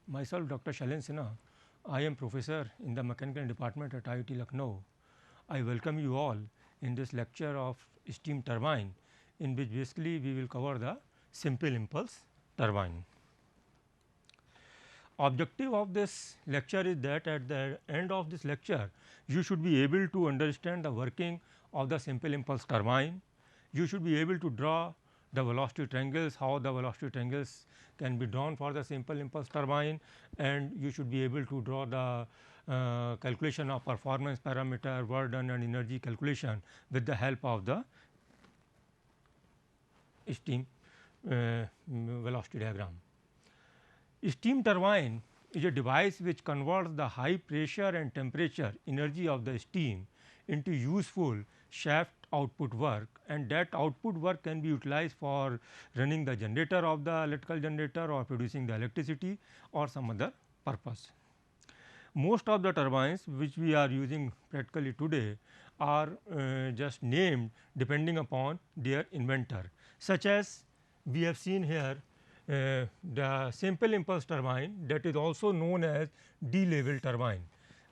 Myself Dr. Shailen Sinha. I am professor in the mechanical department at IIT Lucknow. I welcome you all in this lecture of steam turbine, in which basically we will cover the simple impulse turbine. Objective of this lecture is that at the end of this lecture you should be able to understand the working of the simple impulse turbine. You should be able to draw the velocity triangles, how the velocity triangles can be drawn for the simple impulse turbine, and you should be able to draw the calculation of performance parameter, work done and energy calculation with the help of the steam velocity diagram. Steam turbine is a device which converts the high pressure and temperature energy of the steam into useful shaft output work, and that output work can be utilized for running the generator of the electrical generator or producing the electricity or some other purpose. Most of the turbines which we are using practically today are just named depending upon their inventor, such as we have seen here the simple impulse turbine, that is also known as D level turbine.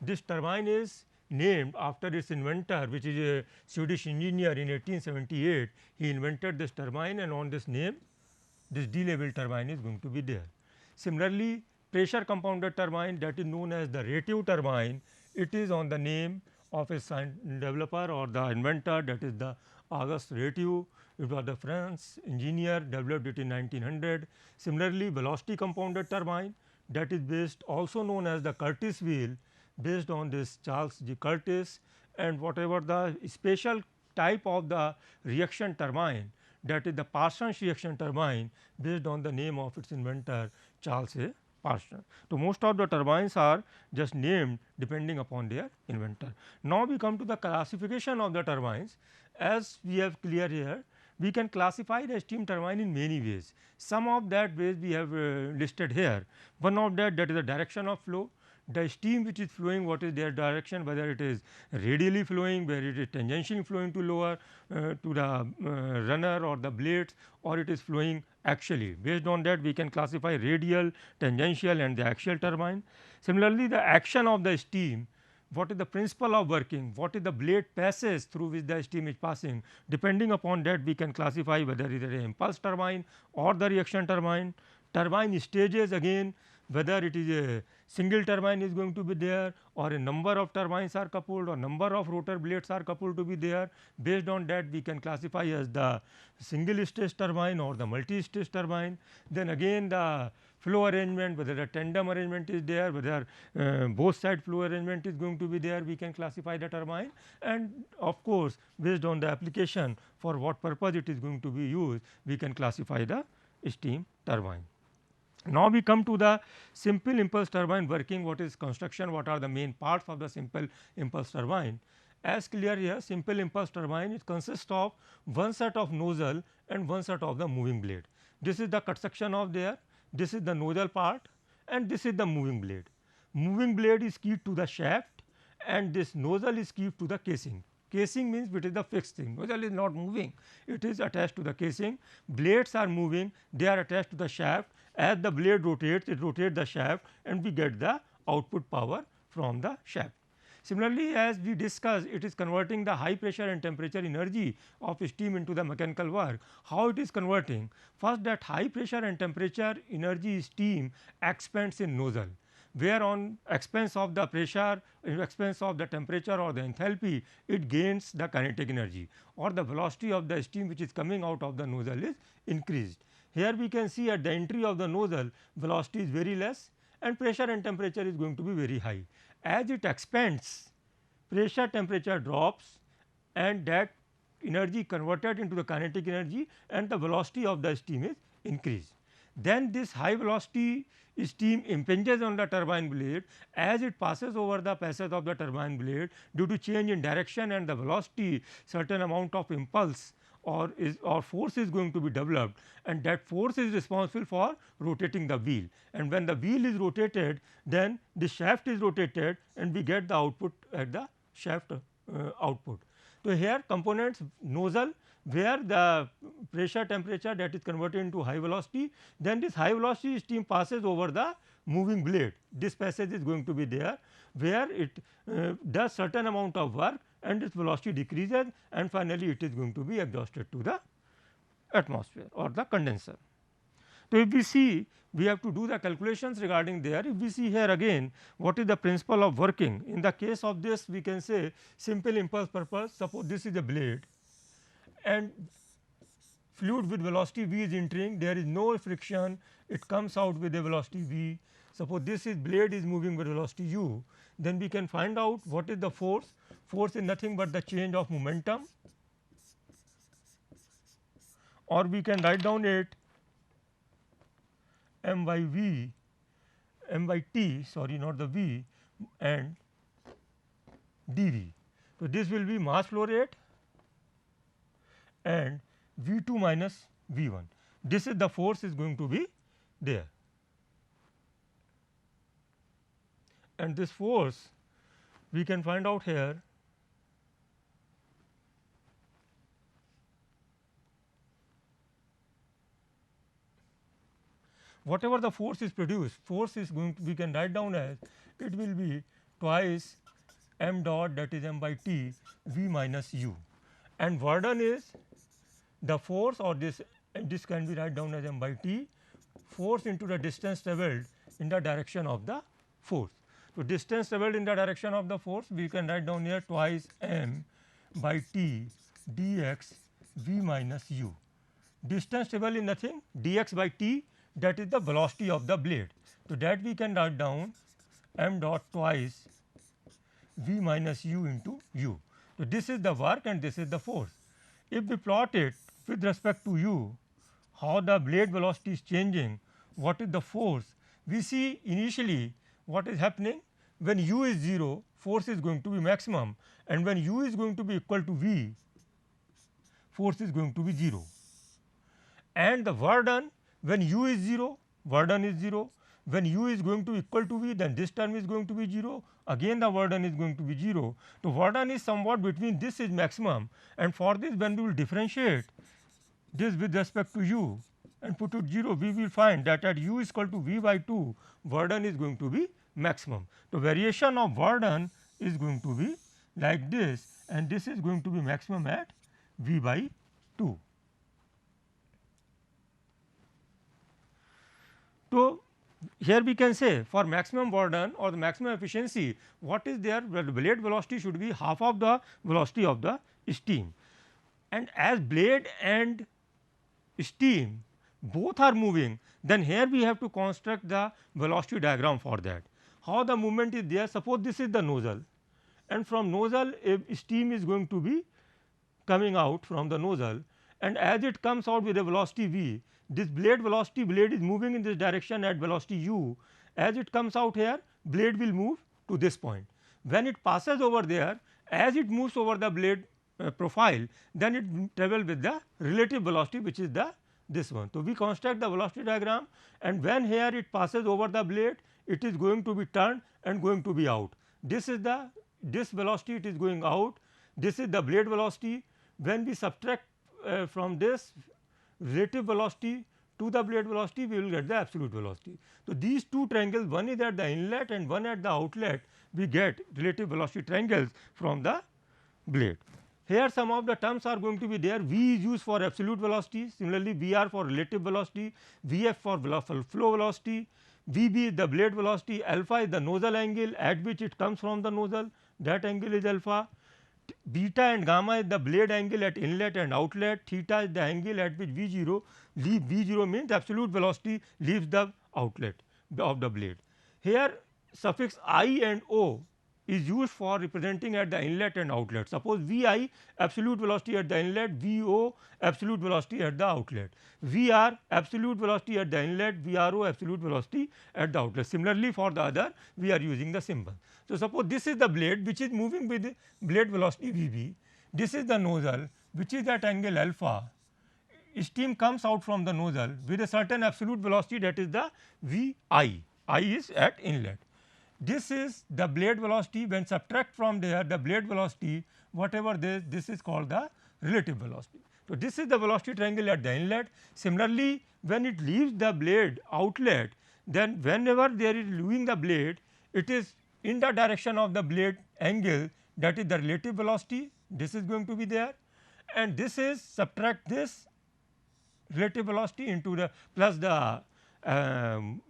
This turbine is named after its inventor, which is a Swedish engineer in 1878. He invented this turbine, and on this name this D level turbine is going to be there. Similarly, pressure compounded turbine, that is known as the Rétio turbine, it is on the name of a developer or the inventor, that is the Auguste Rétio. It was the French engineer, developed it in 1900. Similarly, velocity compounded turbine, that is based also known as the Curtis wheel, based on this Charles G. Curtis, and whatever the special type of the reaction turbine, that is the Parsons reaction turbine, based on the name of its inventor Charles A. Parsons. So, most of the turbines are just named depending upon their inventor. Now, we come to the classification of the turbines. As we have clear here, we can classify the steam turbine in many ways. Some of that ways we have listed here. One of that is the direction of flow. The steam which is flowing, what is their direction, whether it is radially flowing, whether it is tangentially flowing to lower to the runner or the blades, or it is flowing axially. Based on that we can classify radial, tangential and the axial turbine. Similarly, the action of the steam, what is the principle of working, what is the blade passes through which the steam is passing, depending upon that we can classify whether it is an impulse turbine or the reaction turbine. Turbine stages, again, whether it is a single turbine is going to be there, or a number of turbines are coupled, or number of rotor blades are coupled to be there. Based on that we can classify as the single stage turbine or the multi stage turbine. Then again the flow arrangement, whether a tandem arrangement is there, whether both side flow arrangement is going to be there, we can classify the turbine, and of course based on the application for what purpose it is going to be used, we can classify the steam turbine. Now, we come to the simple impulse turbine working, what is construction, what are the main parts of the simple impulse turbine. As clear here, simple impulse turbine, it consists of one set of nozzle and one set of the moving blade. This is the cut section of there, this is the nozzle part, and this is the moving blade. Moving blade is keyed to the shaft, and this nozzle is keyed to the casing. Casing means it is the fixed thing, nozzle is not moving, it is attached to the casing. Blades are moving, they are attached to the shaft. As the blade rotates, it rotates the shaft, and we get the output power from the shaft. Similarly, as we discussed, it is converting the high pressure and temperature energy of steam into the mechanical work. How it is converting? First, that high pressure and temperature energy steam expands in nozzle, where on expense of the pressure, expense of the temperature or the enthalpy, it gains the kinetic energy, or the velocity of the steam which is coming out of the nozzle is increased. Here we can see at the entry of the nozzle, velocity is very less and pressure and temperature is going to be very high. As it expands, pressure, temperature drops, and that energy converted into the kinetic energy, and the velocity of the steam is increased. Then this high velocity steam impinges on the turbine blade. As it passes over the passage of the turbine blade, due to change in direction and the velocity, certain amount of impulse or force is going to be developed, and that force is responsible for rotating the wheel, and when the wheel is rotated, then the shaft is rotated and we get the output at the shaft output. So, here components nozzle, where the pressure, temperature, that is converted into high velocity, then this high velocity steam passes over the moving blade. This passage is going to be there, where it does certain amount of work and its velocity decreases, and finally, it is going to be exhausted to the atmosphere or the condenser. So, if we see, we have to do the calculations regarding there. If we see here again, what is the principle of working? In the case of this, we can say simple impulse purpose. Suppose this is a blade and fluid with velocity v is entering, there is no friction, it comes out with a velocity v. Suppose this is blade is moving with velocity u, then we can find out what is the force. Force is nothing but the change of momentum, or we can write down it m by v, m by t, sorry, not the v, and dv. So, this will be mass flow rate and v 2 minus v 1. This is the force is going to be there, and this force we can find out here. Whatever the force is produced, force is going to, we can write down as, it will be twice m dot, that is m by t, v minus u, and Worden is the force, or this can be write down as m by t, force into the distance travelled in the direction of the force. So, distance travelled in the direction of the force, we can write down here twice m by t dx v minus u. Distance travelled is nothing, dx by t, that is the velocity of the blade. So, that we can write down m dot twice v minus u into u. So, this is the work and this is the force. If we plot it with respect to u, how the blade velocity is changing, what is the force, we see initially what is happening. When u is 0, force is going to be maximum, and when u is going to be equal to v, force is going to be 0. And the Worden, when u is 0, Worden is 0. When u is going to equal to v, then this term is going to be 0, again the Worden is going to be 0. So, Worden is somewhat between, this is maximum, and for this when we will differentiate this with respect to u and put it 0, we will find that at u is equal to v by 2, Worden is going to be maximum. So, variation of Worden is going to be like this, and this is going to be maximum at v by 2. So, here we can say for maximum Worden or the maximum efficiency, what is there, the blade velocity should be half of the velocity of the steam, and as blade and steam both are moving, then here we have to construct the velocity diagram for that. How the movement is there? Suppose this is the nozzle, and from nozzle a steam is going to be coming out from the nozzle, and as it comes out with a velocity v, this blade velocity, blade is moving in this direction at velocity u. As it comes out here, blade will move to this point. When it passes over there, as it moves over the blade profile, then it travel with the relative velocity, which is the this one. So, we construct the velocity diagram, and when here it passes over the blade, it is going to be turned and going to be out. This is the, this velocity, it is going out, this is the blade velocity. When we subtract from this relative velocity to the blade velocity, we will get the absolute velocity. So, these two triangles, one is at the inlet and one at the outlet, we get relative velocity triangles from the blade. Here some of the terms are going to be there. V is used for absolute velocity, similarly Vr for relative velocity, Vf for flow velocity, Vb is the blade velocity, alpha is the nozzle angle at which it comes from the nozzle, that angle is alpha. Beta and gamma is the blade angle at inlet and outlet, theta is the angle at which V0 leave, V0 means absolute velocity leaves the outlet of the blade. Here suffix I and O is used for representing at the inlet and outlet. Suppose Vi absolute velocity at the inlet, Vo absolute velocity at the outlet, Vr absolute velocity at the inlet, Vro absolute velocity at the outlet. Similarly, for the other we are using the symbol. So, suppose this is the blade which is moving with blade velocity Vb, this is the nozzle which is at angle alpha, steam comes out from the nozzle with a certain absolute velocity, that is the Vi, I is at inlet. This is the blade velocity. When subtract from there the blade velocity, whatever this is called the relative velocity. So, this is the velocity triangle at the inlet. Similarly, when it leaves the blade outlet, then whenever there is moving the blade, it is in the direction of the blade angle, that is the relative velocity, this is going to be there, and this is subtract this relative velocity into the plus the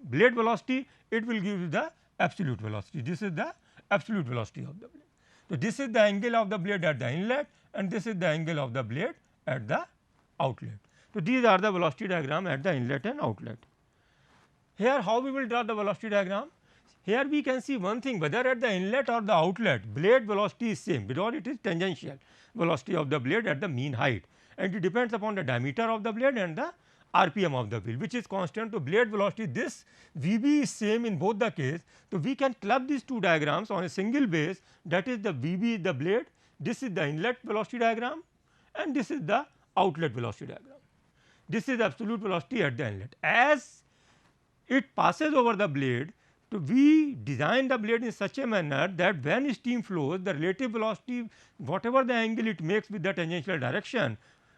blade velocity, it will give you the absolute velocity. This is the absolute velocity of the blade. So, this is the angle of the blade at the inlet and this is the angle of the blade at the outlet. So, these are the velocity diagram at the inlet and outlet. Here how we will draw the velocity diagram? Here we can see one thing, whether at the inlet or the outlet, blade velocity is same, because it is tangential velocity of the blade at the mean height, and it depends upon the diameter of the blade and the RPM of the wheel, which is constant. So, blade velocity, this Vb is same in both the case. So, we can club these two diagrams on a single base, that is the Vb is the blade, this is the inlet velocity diagram and this is the outlet velocity diagram. This is absolute velocity at the inlet. As it passes over the blade, so we design the blade in such a manner that when steam flows, the relative velocity, whatever the angle it makes with the tangential direction,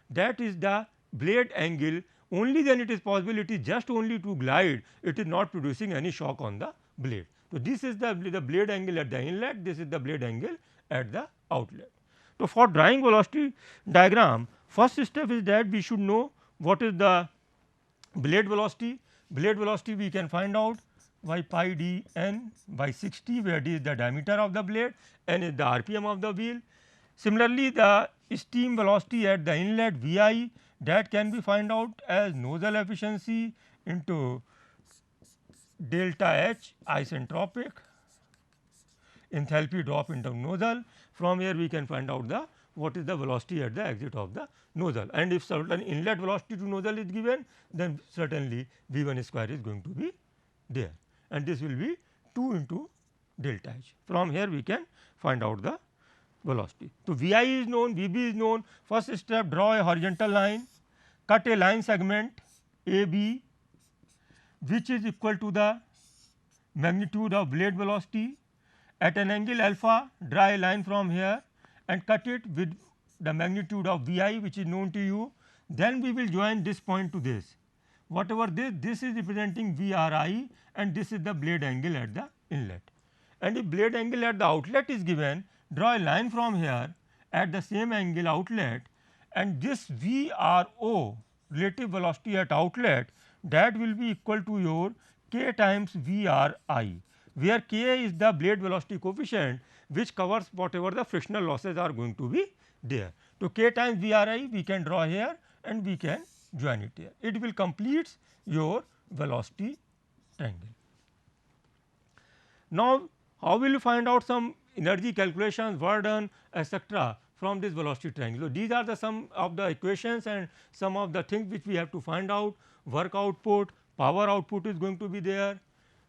that is the blade angle. Only then it is possible, it is just only to glide, it is not producing any shock on the blade. So, this is the blade angle at the inlet, this is the blade angle at the outlet. So, for drawing velocity diagram, first step is that we should know what is the blade velocity. Blade velocity we can find out by pi d n by 60, where d is the diameter of the blade, n is the RPM of the wheel. Similarly, the steam velocity at the inlet V I, that can be find out as nozzle efficiency into delta H isentropic enthalpy drop into nozzle. From here we can find out the what is the velocity at the exit of the nozzle, and if certain inlet velocity to nozzle is given, then certainly V 1 square is going to be there, and this will be 2 into delta H. From here we can find out the velocity. So, V I is known, V B is known. First step, draw a horizontal line, cut a line segment A B, which is equal to the magnitude of blade velocity. At an angle alpha, draw a line from here and cut it with the magnitude of V I, which is known to you. Then we will join this point to this. Whatever this is representing V R I, and this is the blade angle at the inlet. And if blade angle at the outlet is given, draw a line from here at the same angle outlet, and this V R O relative velocity at outlet, that will be equal to your k times V R I, where k is the blade velocity coefficient, which covers whatever the frictional losses are going to be there. So, k times V R I we can draw here and we can join it here. It will complete your velocity triangle. Now, how will you find out some energy calculations, work done, etc. from this velocity triangle? So, these are the some of the equations and some of the things which we have to find out. Work output, power output is going to be there,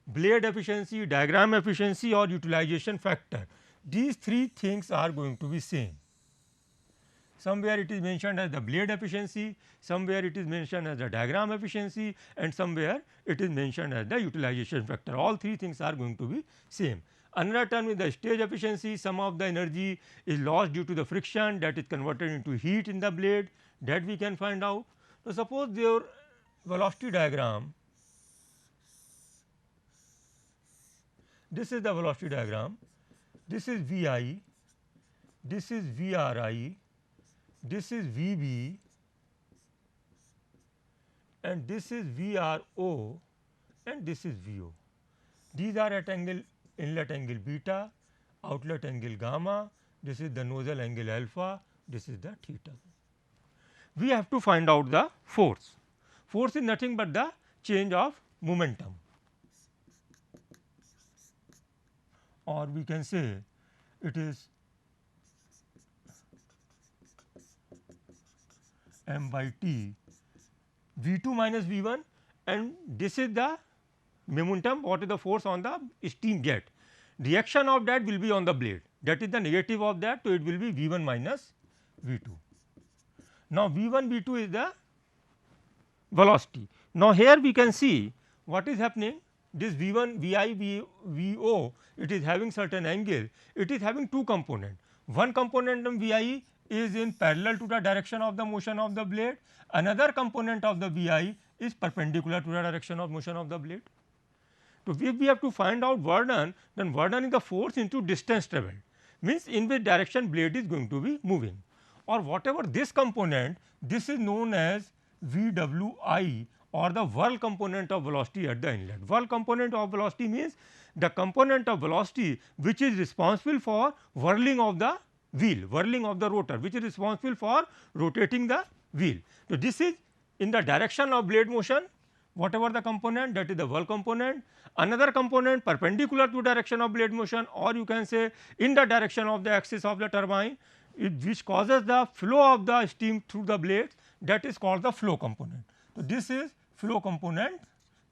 blade efficiency, diagram efficiency or utilization factor. These three things are going to be same. Somewhere it is mentioned as the blade efficiency, somewhere it is mentioned as the diagram efficiency, and somewhere it is mentioned as the utilization factor. All three things are going to be same. Another term is the stage efficiency. Some of the energy is lost due to the friction, that is converted into heat in the blade, that we can find out. So, suppose your velocity diagram, this is the velocity diagram, this is V I, this is V R I, this is V B, and this is V R O, and this is V O. These are at angle inlet angle beta, outlet angle gamma, this is the nozzle angle alpha, this is the theta. We have to find out the force. Force is nothing but the change of momentum, or we can say it is m by t V 2 minus V 1, and this is the momentum, what is the force on the steam jet. Reaction of that will be on the blade, that is the negative of that. So, it will be V 1 minus V 2. Now, V 1 V 2 is the velocity. Now, here we can see what is happening, this V 1 V I V O, it is having certain angle, it is having two component. One component of V I is in parallel to the direction of the motion of the blade, another component of the V I is perpendicular to the direction of motion of the blade. So, if we have to find out work done, then work done is the force into distance travelled, means in which direction blade is going to be moving, or whatever this component, this is known as VWI, or the whirl component of velocity at the inlet. Whirl component of velocity means the component of velocity which is responsible for whirling of the wheel, whirling of the rotor, which is responsible for rotating the wheel. So, this is in the direction of blade motion, whatever the component, that is the whirl component. Another component perpendicular to direction of blade motion, or you can say in the direction of the axis of the turbine, which causes the flow of the steam through the blades, that is called the flow component. So, this is flow component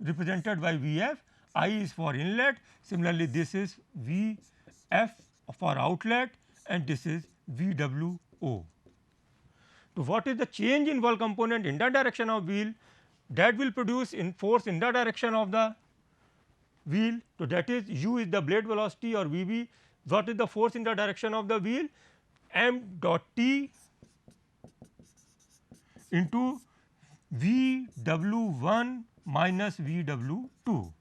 represented by Vf, I is for inlet, similarly this is Vf for outlet, and this is Vwo. So, what is the change in whirl component in the direction of wheel, that will produce in force in the direction of the wheel. So, that is u is the blade velocity or Vb. What is the force in the direction of the wheel? M dot T into Vw1 minus Vw2.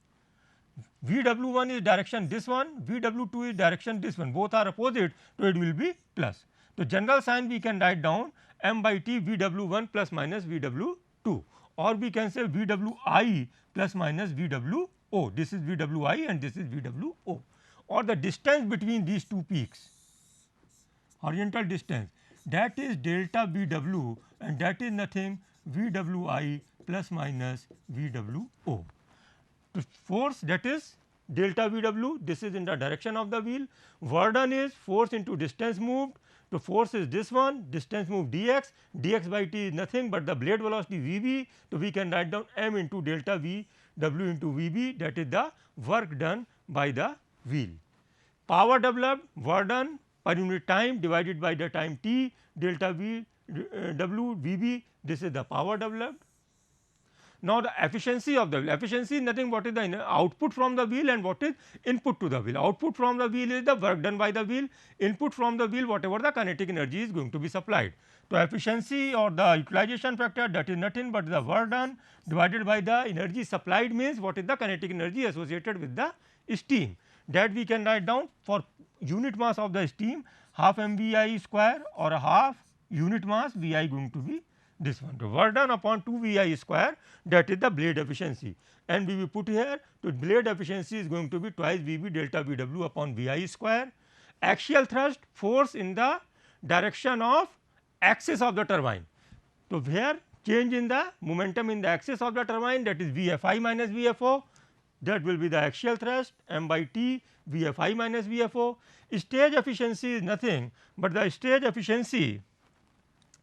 Vw1 is direction this one, Vw2 is direction this one, both are opposite, so it will be plus. So, general sign we can write down m by T Vw1 plus minus Vw2, or we can say Vwi plus minus Vwo. This is Vwi and this is Vwo, or the distance between these two peaks, horizontal distance, that is delta Vw, and that is nothing Vwi plus minus Vwo. To force, that is delta Vw, this is in the direction of the wheel. Work done is force into distance moved. So, force is this one, distance moved dx, dx by t is nothing but the blade velocity Vb. So, we can write down m into delta V W into Vb, that is the work done by the wheel. Power developed, work done per unit time divided by the time t, delta V W Vb, this is the power developed. Now, the efficiency of the wheel, efficiency is nothing what is the output from the wheel and what is input to the wheel. Output from the wheel is the work done by the wheel, input from the wheel whatever the kinetic energy is going to be supplied. So, efficiency or the utilization factor, that is nothing but the work done divided by the energy supplied, means what is the kinetic energy associated with the steam, that we can write down for unit mass of the steam half mvi square, or a half unit mass Vi going to be this one. So, work done upon 2 Vi square, that is the blade efficiency, and we will put here, so blade efficiency is going to be twice Vb delta Vw upon Vi square. Axial thrust, force in the direction of axis of the turbine. So, here change in the momentum in the axis of the turbine, that is Vfi minus Vfo, that will be the axial thrust, m by T Vfi minus Vfo. Stage efficiency is nothing but the stage efficiency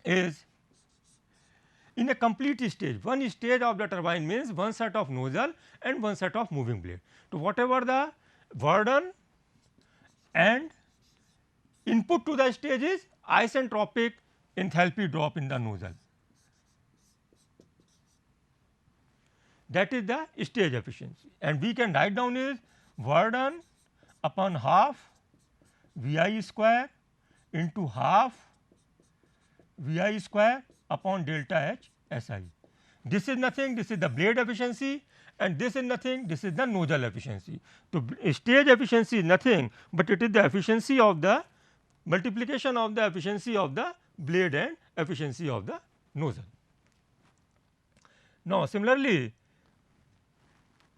is in a complete stage. One stage of the turbine means one set of nozzle and one set of moving blade. So, whatever the work done and input to the stage is isentropic enthalpy drop in the nozzle, that is the stage efficiency, and we can write down is work done upon half Vi square into half Vi square upon delta H Si. This is nothing, this is the blade efficiency, and this is nothing, this is the nozzle efficiency. So, stage efficiency is nothing but it is the efficiency of the multiplication of the efficiency of the blade and efficiency of the nozzle. Now, similarly,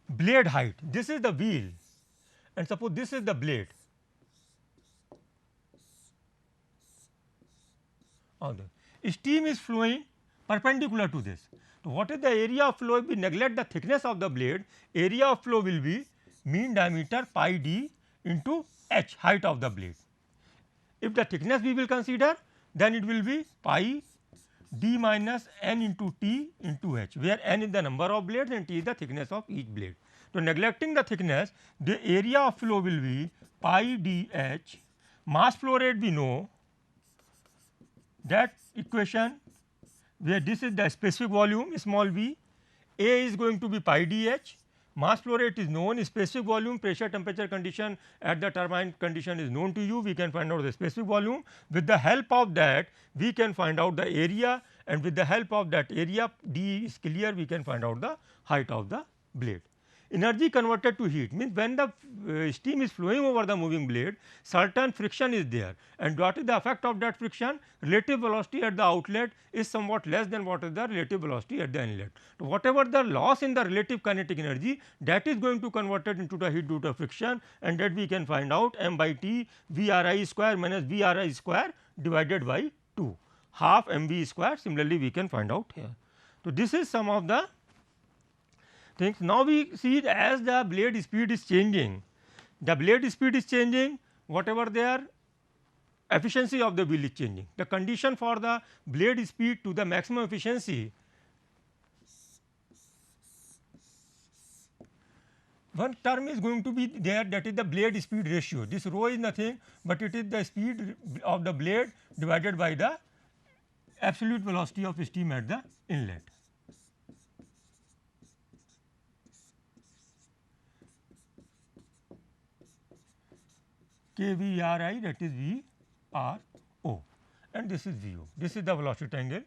blade height, this is the wheel and suppose this is the blade. Steam is flowing perpendicular to this. So, what is the area of flow? If we neglect the thickness of the blade, area of flow will be mean diameter pi d into h, height of the blade. If the thickness we will consider, then it will be pi d minus n into t into h, where n is the number of blades and t is the thickness of each blade. So, neglecting the thickness, the area of flow will be pi d h. Mass flow rate we know, that equation where this is the specific volume small v, A is going to be pi d h, mass flow rate is known, specific volume, pressure temperature condition at the turbine condition is known to you, we can find out the specific volume. With the help of that we can find out the area, and with the help of that area d is clear, we can find out the height of the blade. energy converted to heat means when the steam is flowing over the moving blade, certain friction is there, and what is the effect of that friction? Relative velocity at the outlet is somewhat less than what is the relative velocity at the inlet. So, whatever the loss in the relative kinetic energy, that is going to convert it into the heat due to friction, and that we can find out m by T V r I square minus V r I square divided by 2, half m v square. Similarly, we can find out here. So, this is some of the things. Now, we see as the blade speed is changing, whatever their efficiency of the wheel is changing. The condition for the blade speed to the maximum efficiency, one term is going to be there, that is the blade speed ratio. This rho is nothing but it is the speed of the blade divided by the absolute velocity of steam at the inlet. K V r I, that is V r O, and this is V o. This is the velocity angle.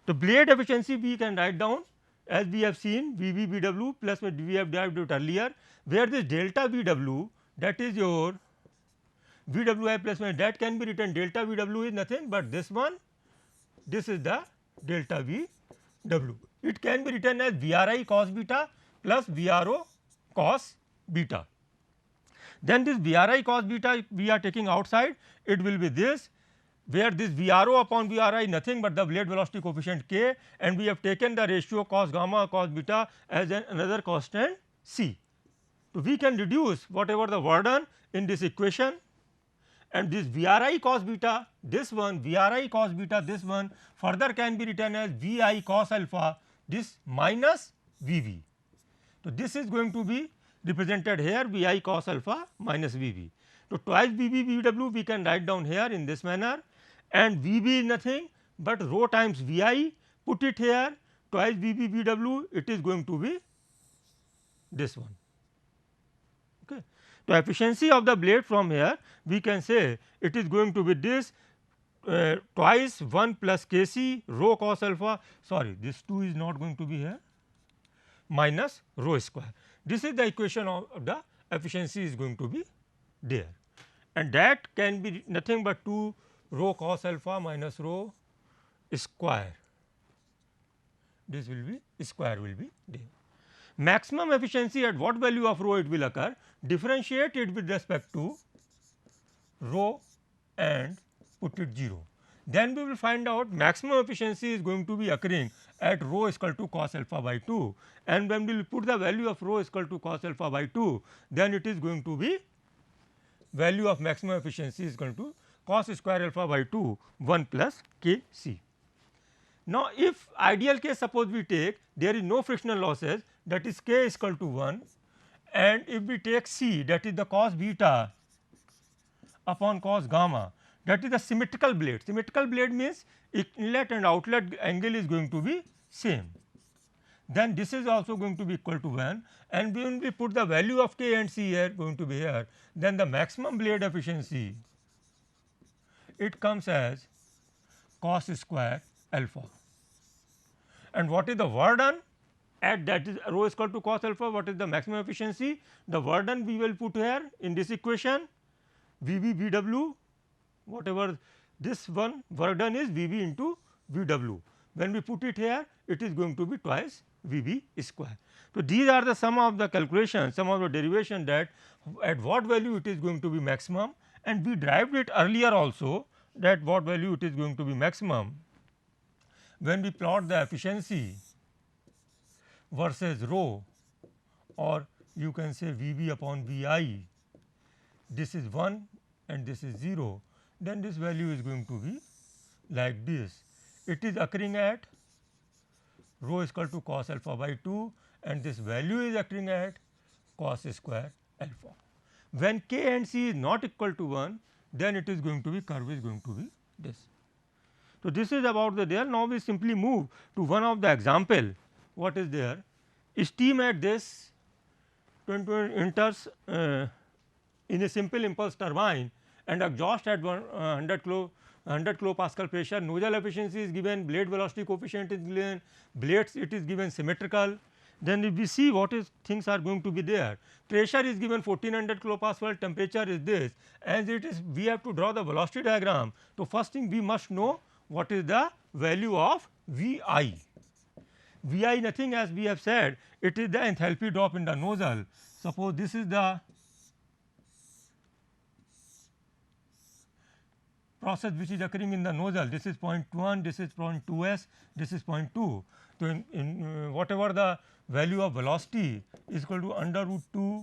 The blade efficiency we can write down as we have seen V v B w plus what we have derived it earlier, where this delta V w, that is your V w I plus that can be written, delta V w is nothing but this one, this is the delta V w. It can be written as V r I cos beta plus V r O cos beta. Then this V r I cos beta we are taking outside, it will be this, where this V r O upon V r I nothing but the blade velocity coefficient k, and we have taken the ratio cos gamma cos beta as another constant c. So, we can reduce whatever the burden in this equation, and this V r I cos beta, this one V r I cos beta, this one further can be written as V I cos alpha, this minus V v. So, this is going to be represented here V I cos alpha minus V b. So, twice V b V w we can write down here in this manner, and V b is nothing but rho times V I, put it here twice V b V w, it is going to be this one. Okay. So, efficiency of the blade from here we can say it is going to be this twice 1 plus K c rho cos alpha, sorry, this 2 is not going to be here, minus rho square. This is the equation of the efficiency is going to be there, and that can be nothing but 2 rho cos alpha minus rho square, this will be square will be there. Maximum efficiency at what value of rho it will occur, differentiate it with respect to rho and put it 0. Then we will find out maximum efficiency is going to be occurring at rho is equal to cos alpha by 2, and when we will put the value of rho is equal to cos alpha by 2, then it is going to be value of maximum efficiency is equal to cos square alpha by 2 1 plus K c. Now, if ideal case suppose we take, there is no frictional losses, that is K is equal to 1, and if we take C, that is the cos beta upon cos gamma, that is the symmetrical blade. Symmetrical blade means inlet and outlet angle is going to be same. Then this is also going to be equal to 1, and when we put the value of K and C here going to be here, then the maximum blade efficiency it comes as cos square alpha. And what is the burden at that is rho is equal to cos alpha, what is the maximum efficiency? The burden we will put here in this equation V b V w, whatever this one burden is V b into V w. When we put it here, it is going to be twice V b square. So, these are the sum of the calculations, some of the derivation that at what value it is going to be maximum, and we derived it earlier also that what value it is going to be maximum when we plot the efficiency versus rho, or you can say V b upon V i, this is 1 and this is 0, then this value is going to be like this. It is occurring at rho is equal to cos alpha by 2, and this value is occurring at cos square alpha. When K and C is not equal to 1, then it is going to be curve is going to be this. So, this is about the there. Now, we simply move to one of the example. What is there? Steam at this 20 enters in a simple impulse turbine and exhaust at 100 kilopascal pressure. Nozzle efficiency is given, blade velocity coefficient is given, blades it is given symmetrical. Then if we see what is things are going to be there, pressure is given 1400 kilopascal, temperature is this, as it is we have to draw the velocity diagram. So, first thing we must know what is the value of V I. V I nothing, as we have said, it is the enthalpy drop in the nozzle. Suppose this is the process which is occurring in the nozzle, this is 0.1, this is 0.2s, this is 0.2. So, in whatever the value of velocity is equal to under root 2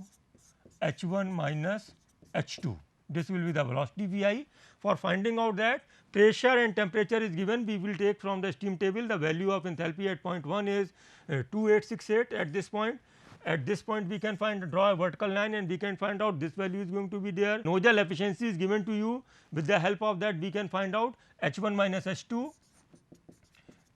h 1 minus h 2. This will be the velocity V I. For finding out that pressure and temperature is given, we will take from the steam table the value of enthalpy at point 1 is 2868 at this point. At this point we can find, draw a vertical line and we can find out this value is going to be there. Nozzle efficiency is given to you, with the help of that we can find out h 1 minus h 2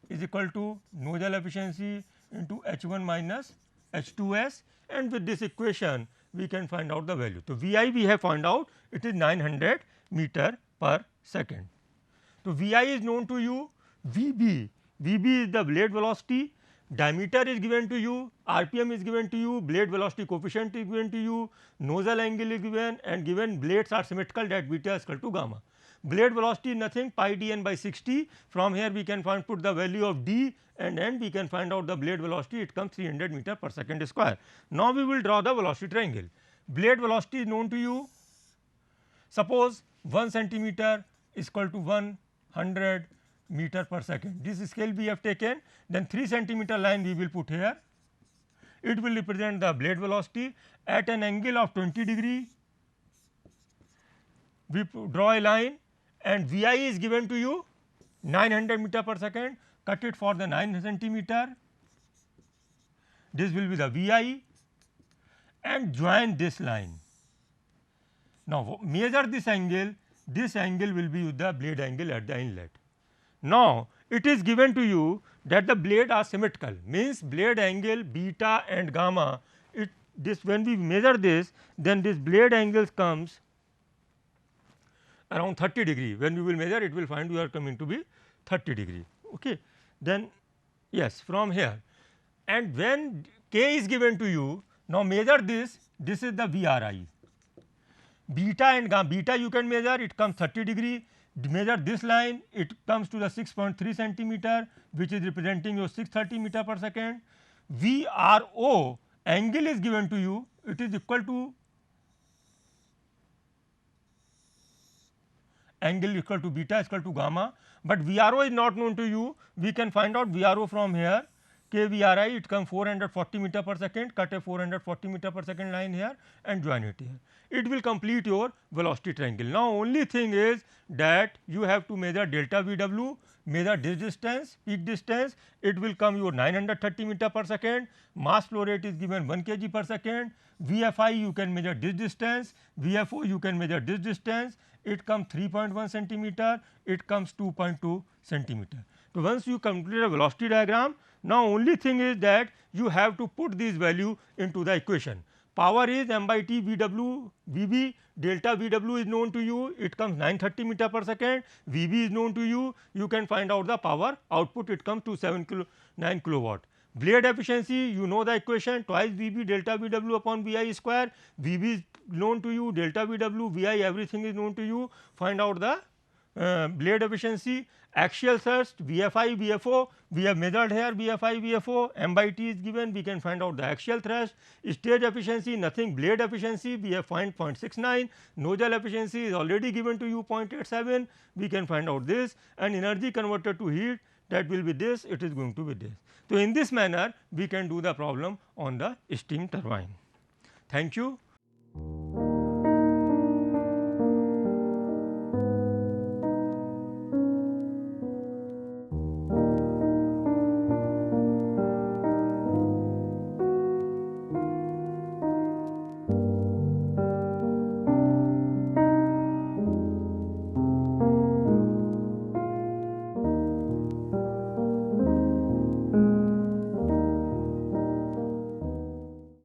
is equal to nozzle efficiency into h 1 minus h 2 s, and with this equation we can find out the value. So, V I we have found out, it is 900 meter per second. So, V I is known to you, V B is the blade velocity, diameter is given to you, RPM is given to you, blade velocity coefficient is given to you, nozzle angle is given, and given blades are symmetrical, that beta is equal to gamma. Blade velocity is nothing, pi d n by 60. From here we can find, put the value of d and n, we can find out the blade velocity, it comes 300 meter per second square. Now, we will draw the velocity triangle. Blade velocity is known to you. Suppose 1 centimeter is equal to 100 meter per second. This scale we have taken, then 3 centimeter line we will put here. It will represent the blade velocity at an angle of 20 degree. We draw a line and V I is given to you 900 meter per second, cut it for the 9 centimeter. This will be the V I and join this line. Now, measure this angle will be with the blade angle at the inlet. Now, it is given to you that the blade are symmetrical, means blade angle beta and gamma, this when we measure this, then this blade angle comes around 30 degree. When we will measure, it will find we are coming to be 30 degree. Okay. Then yes, from here, and when k is given to you, now measure this is the VRI. Beta and gamma, beta you can measure, it comes 30 degree. Measure this line, it comes to the 6.3 centimeter, which is representing your 630 meter per second. VRO angle is given to you, it is equal to angle equal to beta is equal to gamma, but VRO is not known to you. We can find out VRO from here, KVRI, it comes 440 meter per second, cut a 440 meter per second line here and join it here. It will complete your velocity triangle. Now, only thing is that you have to measure delta VW, measure this distance, peak distance, it will come your 930 meter per second, mass flow rate is given 1 kg per second, VFI you can measure this distance, VFO you can measure this distance, it comes 3.1 centimeter, it comes 2.2 centimeter. So, once you complete a velocity diagram, now only thing is that you have to put this value into the equation. Power is m by t VW, VB, delta VW is known to you, it comes 930 meter per second, VB is known to you, you can find out the power output, it comes to 9 kilowatt. Blade efficiency, you know the equation, twice VB delta VW upon VI square, VB is known to you, delta VW, VI everything is known to you, find out the blade efficiency. Axial thrust, VFI, VFO, we have measured here VFI, VFO, m by t is given, we can find out the axial thrust. Stage efficiency, nothing, blade efficiency, we have find 0.69, nozzle efficiency is already given to you 0.87, we can find out this, and energy converted to heat, that will be this, it is going to be this. So, in this manner we can do the problem on the steam turbine. Thank you.